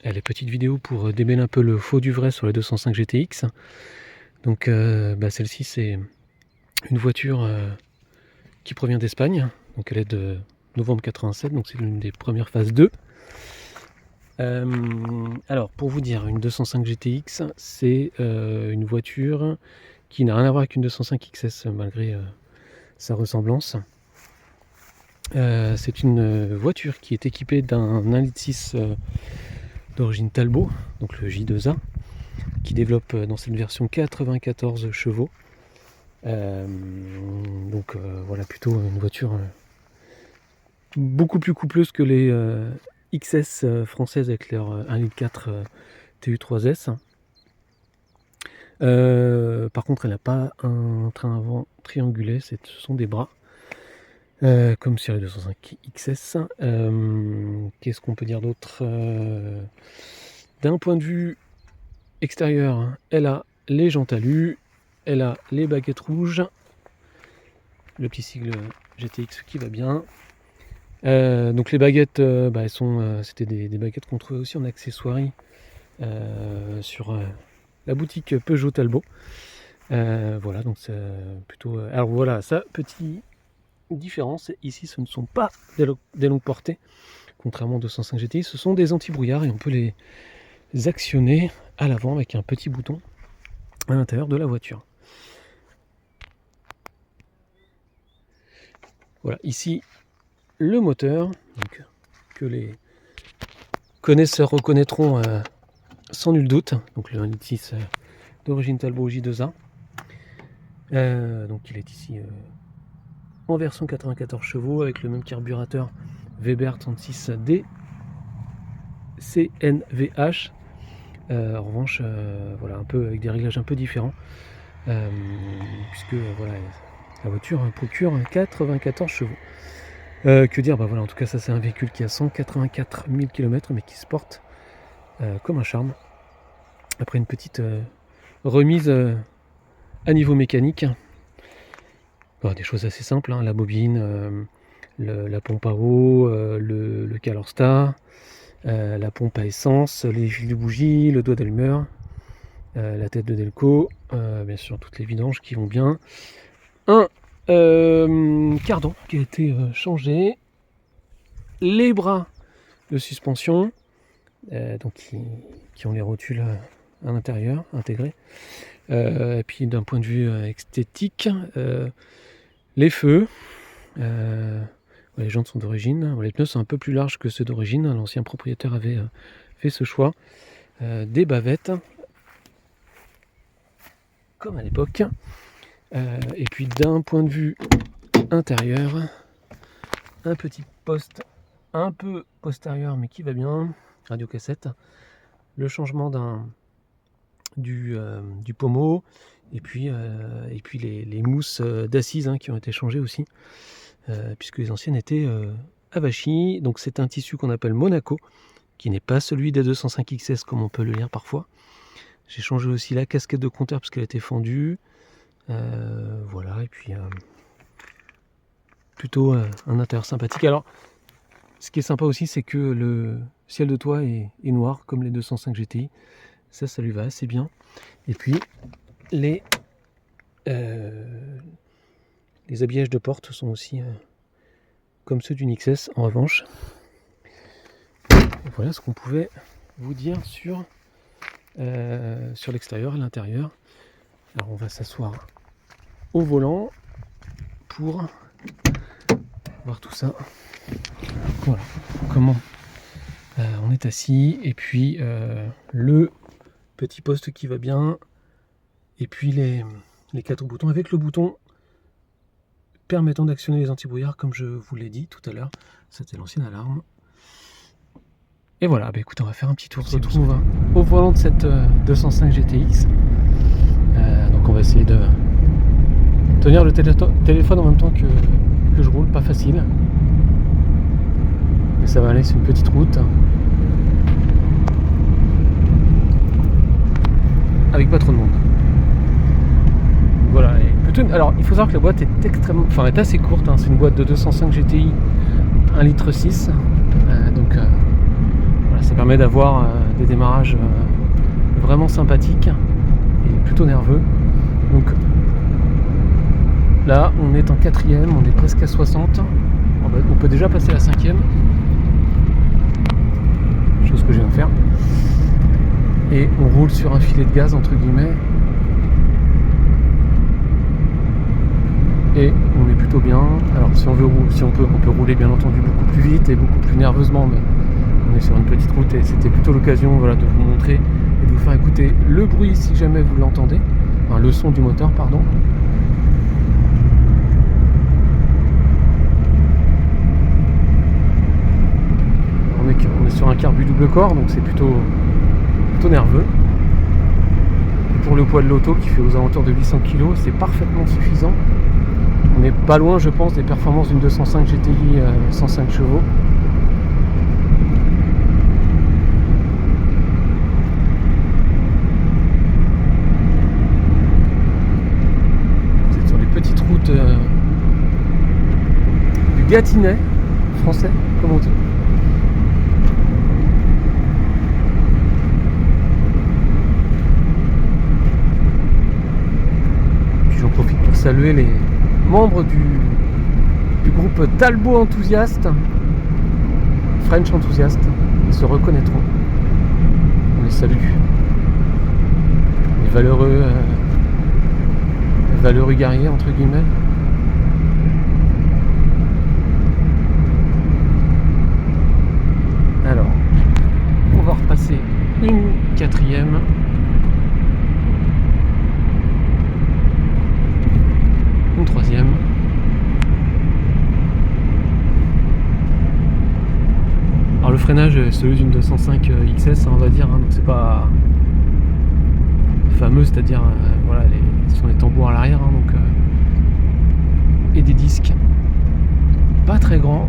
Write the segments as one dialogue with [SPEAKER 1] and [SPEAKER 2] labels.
[SPEAKER 1] les petites vidéos pour démêler un peu le faux du vrai sur les 205 GTX. Donc celle-ci c'est une voiture qui provient d'Espagne, donc elle est de novembre 87, donc c'est l'une des premières phases 2. Alors pour vous dire, une 205 GTX c'est une voiture qui n'a rien à voir avec une 205 XS malgré sa ressemblance. C'est une voiture qui est équipée d'un 1,6 litre d'origine Talbot, donc le J2A, qui développe dans cette version 94 chevaux. Voilà, plutôt une voiture beaucoup plus coupleuse que les XS françaises avec leur 1,4 litre TU3S. Par contre, elle n'a pas un train avant triangulé, ce sont des bras. Comme sur les 205 XS. Qu'est-ce qu'on peut dire d'autre? D'un point de vue extérieur, elle a les jantes alu, elle a les baguettes rouges, le petit sigle GTX qui va bien. Donc les baguettes, elles sont, c'était des baguettes qu'on trouvait aussi en accessoirie sur la boutique Peugeot Talbot. Voilà, donc c'est plutôt. Alors voilà, ça, petit différence, ici ce ne sont pas des longues portées, contrairement aux 205 GTI, ce sont des anti-brouillards et on peut les actionner à l'avant avec un petit bouton à l'intérieur de la voiture. Voilà, ici le moteur, donc, que les connaisseurs reconnaîtront sans nul doute, donc le 1,6 litre d'origine Talbot J2A. Donc il est ici en version 94 chevaux avec le même carburateur Weber 36D CNVH. En revanche, voilà, un peu avec des réglages un peu différents, puisque voilà, la voiture procure 94 chevaux. Que dire, voilà, en tout cas ça c'est un véhicule qui a 184 000 km mais qui se porte comme un charme. Après une petite remise à niveau mécanique. Des choses assez simples, hein, la bobine, la pompe à eau, le Calorstar, la pompe à essence, les fils de bougie, le doigt d'allumeur, la tête de Delco, bien sûr toutes les vidanges qui vont bien. Un cardan qui a été changé, les bras de suspension, donc qui ont les rotules à l'intérieur intégrés. Et puis d'un point de vue esthétique, les feux, les jantes sont d'origine, les pneus sont un peu plus larges que ceux d'origine, l'ancien propriétaire avait fait ce choix, des bavettes, comme à l'époque, et puis d'un point de vue intérieur, un petit poste un peu postérieur mais qui va bien, radio cassette, le changement du pommeau, et puis les mousses d'assises qui ont été changées aussi, puisque les anciennes étaient avachis. Donc c'est un tissu qu'on appelle Monaco, qui n'est pas celui des 205 XS comme on peut le lire parfois. J'ai changé aussi la casquette de compteur parce qu'elle était fendue. Voilà, et puis plutôt un intérieur sympathique. Alors ce qui est sympa aussi, c'est que le ciel de toit est noir comme les 205 GTI. Ça lui va assez bien. Et puis les habillages de porte sont aussi comme ceux d'une XS en revanche. Et voilà ce qu'on pouvait vous dire sur l'extérieur et l'intérieur. Alors on va s'asseoir au volant pour voir tout ça. Voilà comment on est assis, et puis le petit poste qui va bien, et puis les 4 boutons avec le bouton permettant d'actionner les anti-brouillards comme je vous l'ai dit tout à l'heure. C'était l'ancienne alarme. Et voilà, écoutez, on va faire un petit tour. On se retrouve au volant de cette 205 GTX. Donc on va essayer de tenir le téléphone en même temps que je roule, pas facile. Mais ça va aller, c'est une petite route. Avec pas trop de monde. Voilà. Alors il faut savoir que la boîte est assez courte, c'est une boîte de 205 GTI 1,6 litre. Donc voilà, ça permet d'avoir des démarrages vraiment sympathiques et plutôt nerveux. Donc là on est en 4ème, on est presque à 60, on peut déjà passer la 5ème, chose que je viens de faire, et on roule sur un filet de gaz entre guillemets, et on est plutôt bien. Alors si on peut rouler bien entendu beaucoup plus vite et beaucoup plus nerveusement, mais on est sur une petite route et c'était plutôt l'occasion, voilà, de vous montrer et de vous faire écouter le bruit si jamais vous l'entendez, enfin le son du moteur pardon. On est sur un carbu double corps, donc c'est plutôt nerveux. Et pour le poids de l'auto qui fait aux alentours de 800 kg, c'est parfaitement suffisant. On n'est pas loin, je pense, des performances d'une 205 GTI 105 chevaux. Vous êtes sur les petites routes du Gâtinais français, comme on dit. Puis j'en profite pour saluer les membres du groupe Talbot Enthousiaste, French Enthousiaste, ils se reconnaîtront. On les salue. Les valeureux guerriers entre guillemets. Alors, on va repasser une 4ème. Une 3ème. Alors le freinage est celui d'une 205 XS, on va dire, hein, donc c'est pas fameux, c'est-à-dire voilà, ce sont des tambours à l'arrière, hein, donc et des disques pas très grands.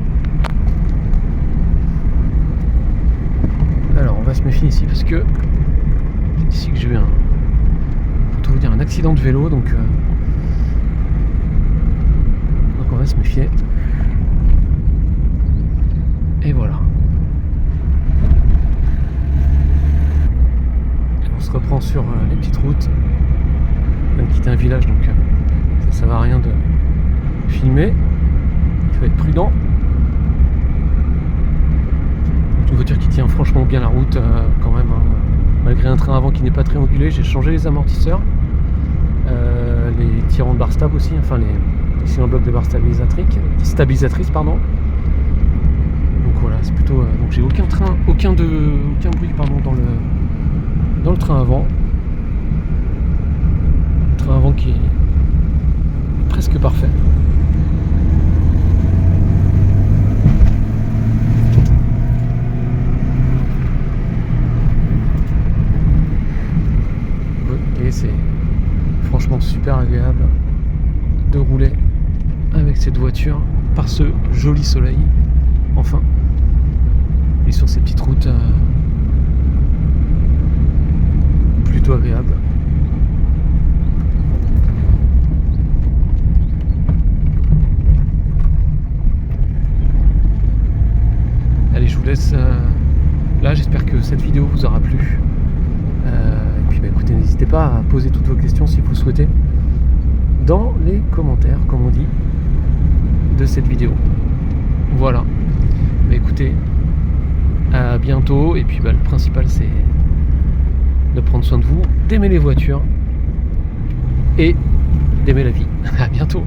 [SPEAKER 1] Alors on va se méfier ici parce que c'est ici que j'ai eu pour tout vous dire, un accident de vélo, donc on va se méfier. Et voilà. On se reprend sur les petites routes. On vient de quitter un village, donc ça va rien de filmer. Il faut être prudent. Une voiture qui tient franchement bien la route quand même, hein. Malgré un train avant qui n'est pas triangulé. J'ai changé les amortisseurs, les tirants de barre stable aussi, enfin ici en bloc de barre stabilisatrice pardon. Donc voilà, c'est plutôt donc j'ai aucun bruit pardon dans le train avant. Train avant qui est presque parfait. Et c'est franchement super agréable de rouler avec cette voiture par ce joli soleil, enfin, et sur ces petites routes plutôt agréables. Allez, je vous laisse là, j'espère que cette vidéo vous aura plu. Et puis écoutez, n'hésitez pas à poser toutes vos questions si vous le souhaitez dans les commentaires, comme on dit, de cette vidéo. Voilà. Écoutez, à bientôt. Et puis le principal, c'est de prendre soin de vous, d'aimer les voitures et d'aimer la vie. À bientôt.